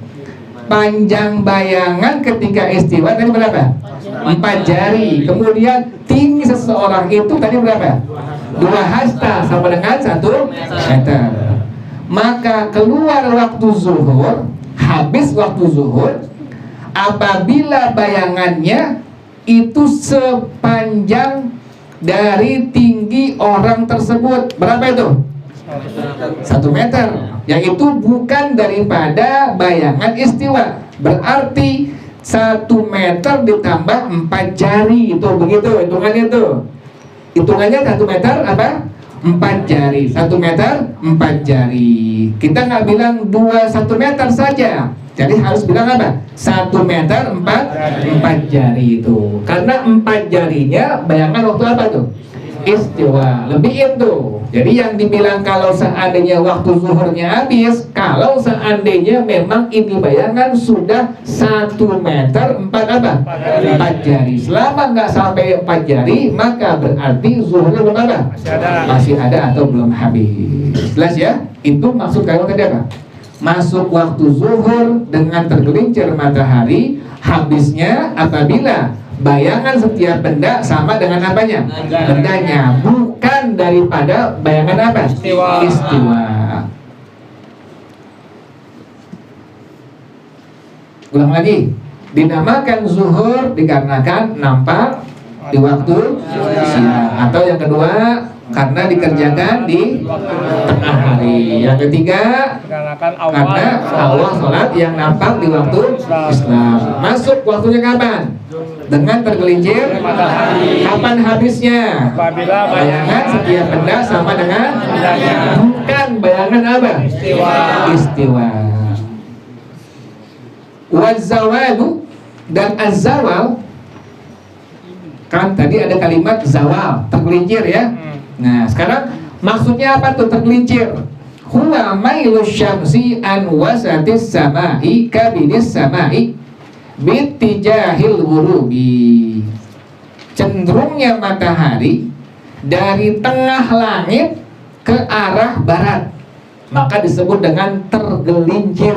Panjang bayangan ketika istiwa tadi berapa? 4 jari. Kemudian tinggi seseorang itu tadi berapa? 2 hasta sama dengan 1 meter. Maka keluar waktu zuhur, habis waktu zuhur, apabila bayangannya itu sepanjang dari tinggi orang tersebut. Berapa itu? 1 meter. Yang itu bukan daripada bayangan istiwa. Berarti 1 meter ditambah 4 jari. Itu begitu hitungannya itu. Hitungannya 1 meter apa? 4 jari. 1 meter 4 jari. Kita nggak bilang 1 meter saja. Jadi harus bilang apa? 1 meter 4 jari itu. Karena 4 jarinya bayangan waktu apa tuh? Istiwa. Lebihin tuh. Jadi yang dibilang kalau seandainya waktu zuhurnya habis, kalau seandainya memang ini bayangan sudah 1 meter 4 apa? 4 jari. Selama nggak sampai 4 jari, maka berarti zuhurnya belum apa? Masih ada atau belum habis. Jelas ya? Itu maksud kalian tadi apa? Masuk waktu zuhur dengan tergelincir matahari, habisnya apabila bayangan setiap benda sama dengan apanya? Bendanya, bukan daripada bayangan apa? Istiwa. Ulang lagi. Dinamakan zuhur dikarenakan nampak di waktu siang. Atau yang kedua, karena dikerjakan di tengah hari. Yang ketiga, karena awal sholat yang nampak di waktu Islam. Masuk waktunya kapan? Dengan tergelincir matahari. Kapan habisnya? Bayangan setiap benda sama dengan bukan bayangan apa? Istiwa. Wazawalu dan azawal. Kan tadi ada kalimat zawal, tergelincir ya. Nah, sekarang maksudnya apa tuh tergelincir? Huwa mailu syamsi an wasatis samai kabidis samai bitijahil ghurubi. Cenderungnya matahari dari tengah langit ke arah barat, maka disebut dengan tergelincir.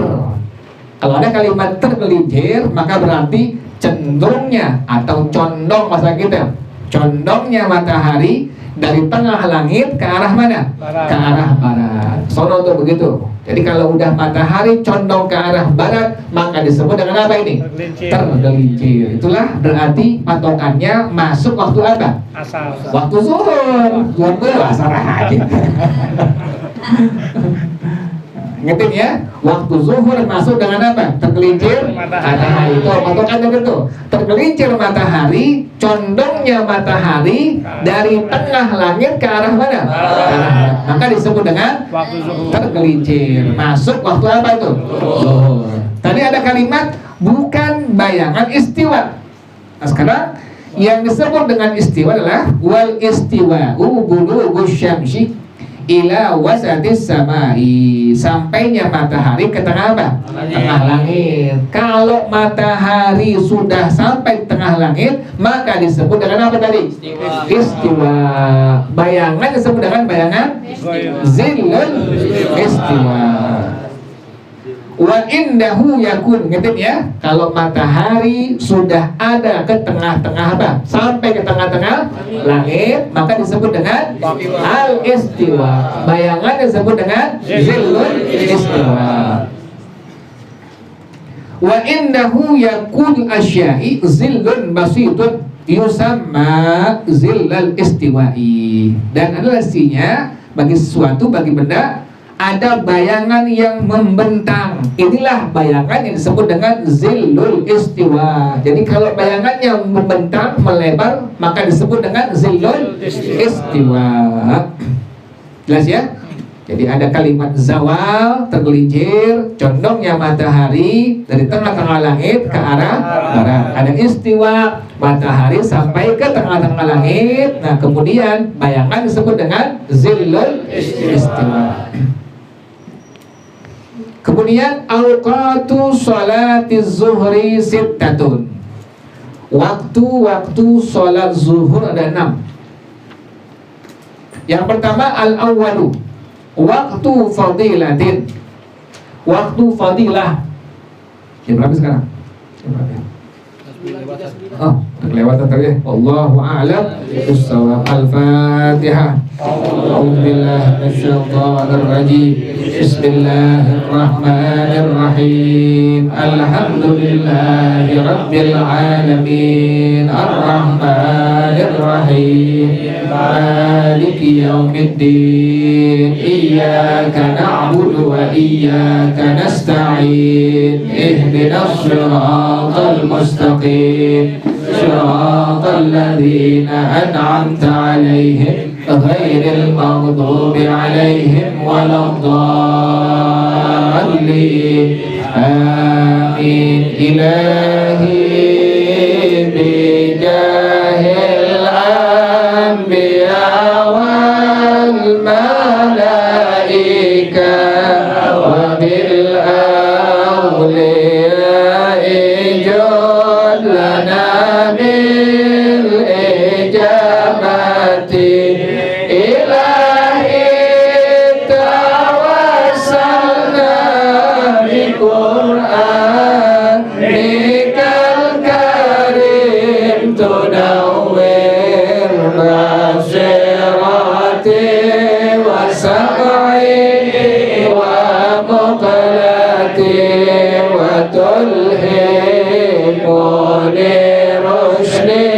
Kalau ada kalimat tergelincir, maka berarti cenderungnya atau condong bahasa kita, condongnya matahari dari tengah langit ke arah mana? Barat. Ke arah barat. Sono tuh begitu. Jadi kalau udah matahari condong ke arah barat, maka disebut dengan apa ini? Tergelincir. Itulah berarti patokannya masuk waktu apa? Asar. Waktu zuhur. Zuhur dulu asar aja. Ngerti ya? Waktu zuhur masuk dengan apa? Tergelincir matahari. Itu patokannya gitu. Tergelincir matahari, condongnya matahari dari tengah langit ke arah mana? Maka disebut dengan tergelincir. Masuk waktu apa itu? Zuhur. Tadi ada kalimat bukan bayangan istiwa. Nah sekarang yang disebut dengan istiwa adalah wal istiwa'u bulughus syamsi ila wasatis samai, sampainya matahari ke tengah apa? Tengah langit. Kalau matahari sudah sampai tengah langit, maka disebut dengan apa tadi? Istiwa. Bayangan disebut dengan bayangan zillul istiwa. Wa indahu yakun, ngerti ya? Kalau matahari sudah ada ke tengah-tengah apa? Sampai ke tengah-tengah langit, maka disebut dengan al-istiwa. Bayangan disebut dengan zillul istiwa. Wa indahu yakun asya'i zillun basitun yusamma zillal istiwa'i. Dan adalah artinya bagi sesuatu, bagi benda ada bayangan yang membentang. Inilah bayangan yang disebut dengan zillul istiwa. Jadi kalau bayangan yang membentang, melebar, maka disebut dengan zillul istiwa. Jelas ya? Jadi ada kalimat zawal, tergelincir, condongnya matahari dari tengah-tengah langit ke arah barat. Ada istiwa, matahari sampai ke tengah-tengah langit. Nah kemudian bayangan disebut dengan zillul istiwa. Kemudian awqatu sholatiz zuhri sittatun. Waktu-waktu sholat zuhur ada 6. Yang pertama al-awwalu waktu fadilatin. Waktu fadilah. Jam berapa sekarang? Jam berapa ya? Oh, kelewatan tadi. Wallahu a'lam bissawab. Al-Fatihah. A'udzu billahi minasyaitonir rajim. Bismillahirrahmanirrahim. Alhamdulillahi rabbil alamin. Arrahmanir rahim. Maliki yaumiddin. Iyyaka na'budu wa iyyaka nasta'in. Ihdinas siratal mustaqim. صراط الذين أنعمت عليهم غير المغضوب عليهم ولا الضالين آمين إلهي بجاه الأنبياء والملائكة وبالأولياء لنا بالإجابة إلهي توسلنا بقرآنك الكريم تنور بصيرتي وسمعي ومقلتي وتلهمني رشدي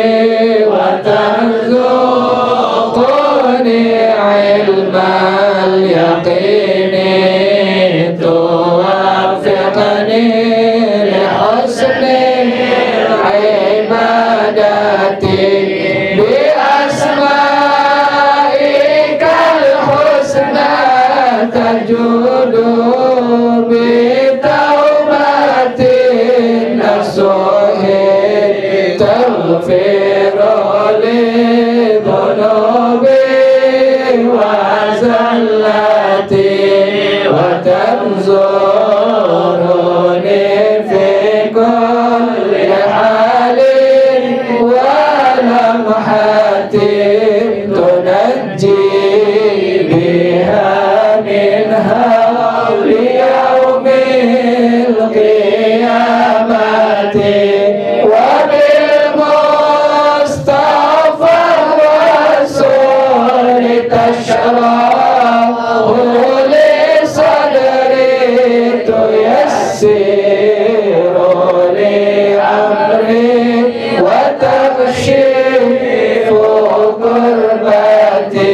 وترزقني علم اليقين توفقني لحسن عبادتي بأسمائك الحسنى تجود بتوبة نصوح تغفر لي ذنوبي وزلتي وتنظرني في كل حال ولمحة تنجي بها منها ليوم القيامة وبالمصطفى الرسول تشرح لي صدري تيسر لي أمري وتكشف كربتي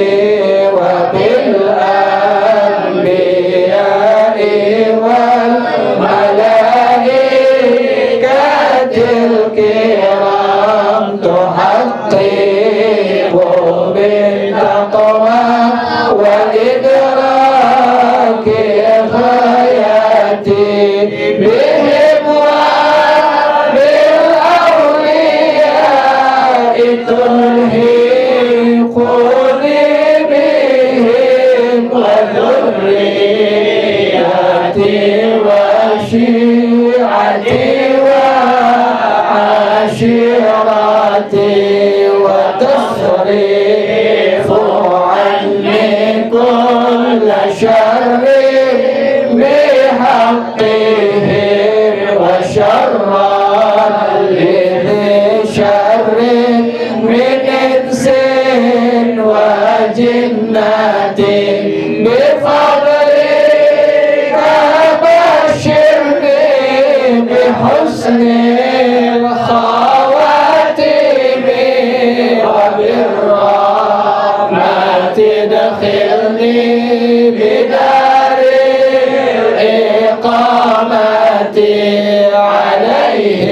وبالأنبياء والملائكة الكرام تحقق بالتقوى وإدراك غاياتي بهم وبالأولياء تلهقني بهم وذرياتي وشيعتي وعشيرتي وتصرف عني كل شر بحقهم وشر لذي شر من إنس وجنة بفضلك بشرني بحسن الخواتم وبالرحمة ادخلني بدار الإقامة عليه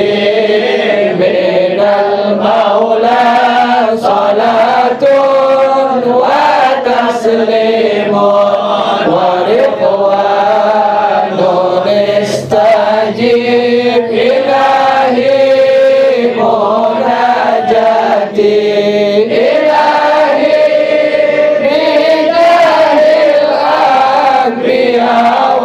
من المولى صلاة وتسليم ورضوان استجيب إلهي مناجاتي إلهي بجاه الأنبياء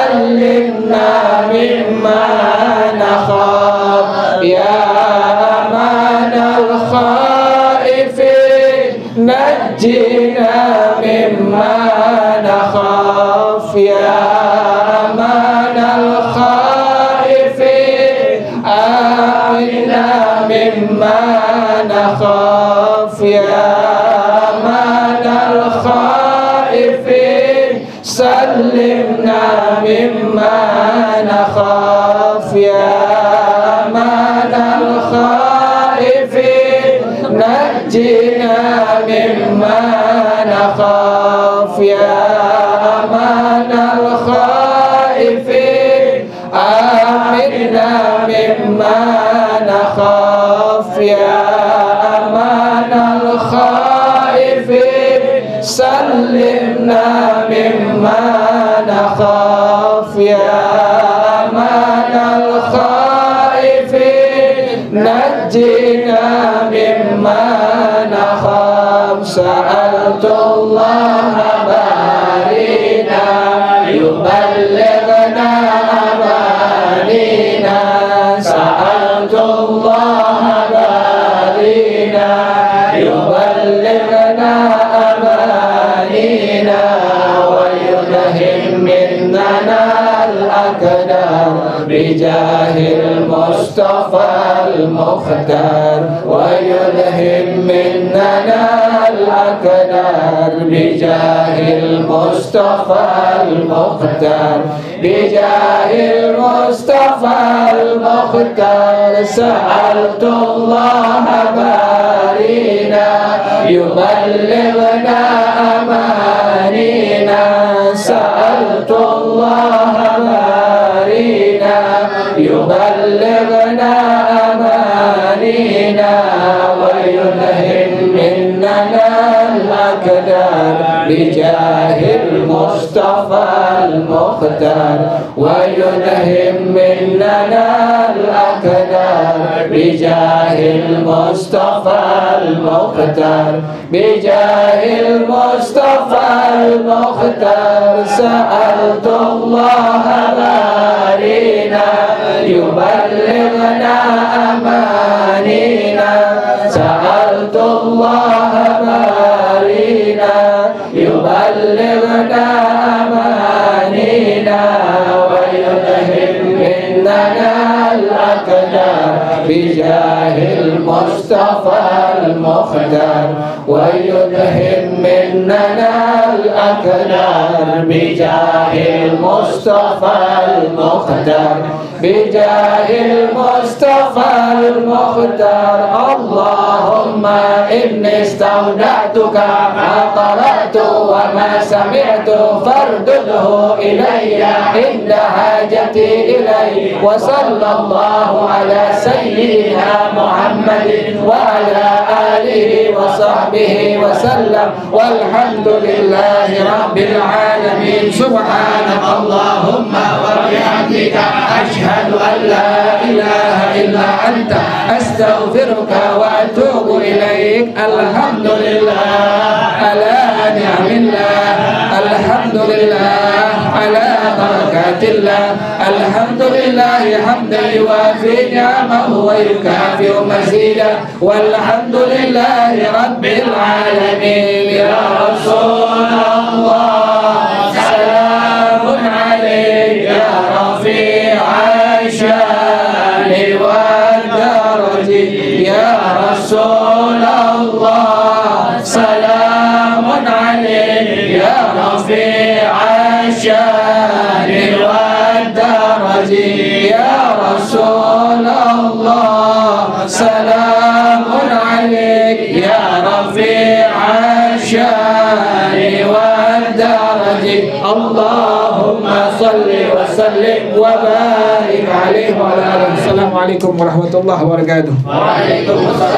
سلمنا مما نخاف يا أمان الخائفين نجنا مما نخاف يا أمان الخائفين آمنا مما نخاف يا أمان الخائفين سلمنا مما نخاف يا أمان الخائفين نجنا مما نخاف يا أمان الخائفين آمنا مما نخاف يا أمان الخائفين سلمنا مما نخاف يا أمان الخائفين نجنا مما نخاف سألت الله بارينا يبلغنا أمانينا سألت الله بارينا يبلغنا أمانينا ويلهم مننا الأقدار بجاه المصطفى المختار ويلهم مننا الأقدار بجاه المصطفى المختار بجاه المصطفى المختار سألت الله بارينا يبلغنا أمانينا سألت الله بارينا يبلغنا أمانينا ويلهم مننا الأقدار بجاه المصطفى المختار ويلهم مننا الأقدار بجاه المصطفى المختار بجاه المصطفى المختار سألت الله بارينا يبلغنا أمانينا سألت الله بارينا يبلغنا أمانينا ويلهم مننا الأقدار بجاه المصطفى المختار ويلهم مننا الأقدار بجاه المصطفى المختار بجاه المصطفى المختار اللهم إني استودعتك ما قرأت وما سمعت فاردده إلي عند حاجتي إليه وصلى الله على سيدنا محمد وعلى آله وصحبه وسلم والحمد لله رب العالمين سبحانك اللهم وبحمدك أشهد أن لا إله إلا أنت أستغفرك وأتوب إليك الحمد لله على نعم الله الحمد لله على بركات الله الحمد لله حمدا يوافي نعمه ويكافئ مزيدا والحمد لله رب العالمين يا رسول الله سلام عليك يا رفيع الشان والدرج يا رسول الله سلام عليك يا رفيع الشان والدرج يا رسول الله سلام عليك يا رفيع الشان والدرج اللهم صل وسلم وبارك عليه وعلى آله. السلام عليكم ورحمة الله وبركاته.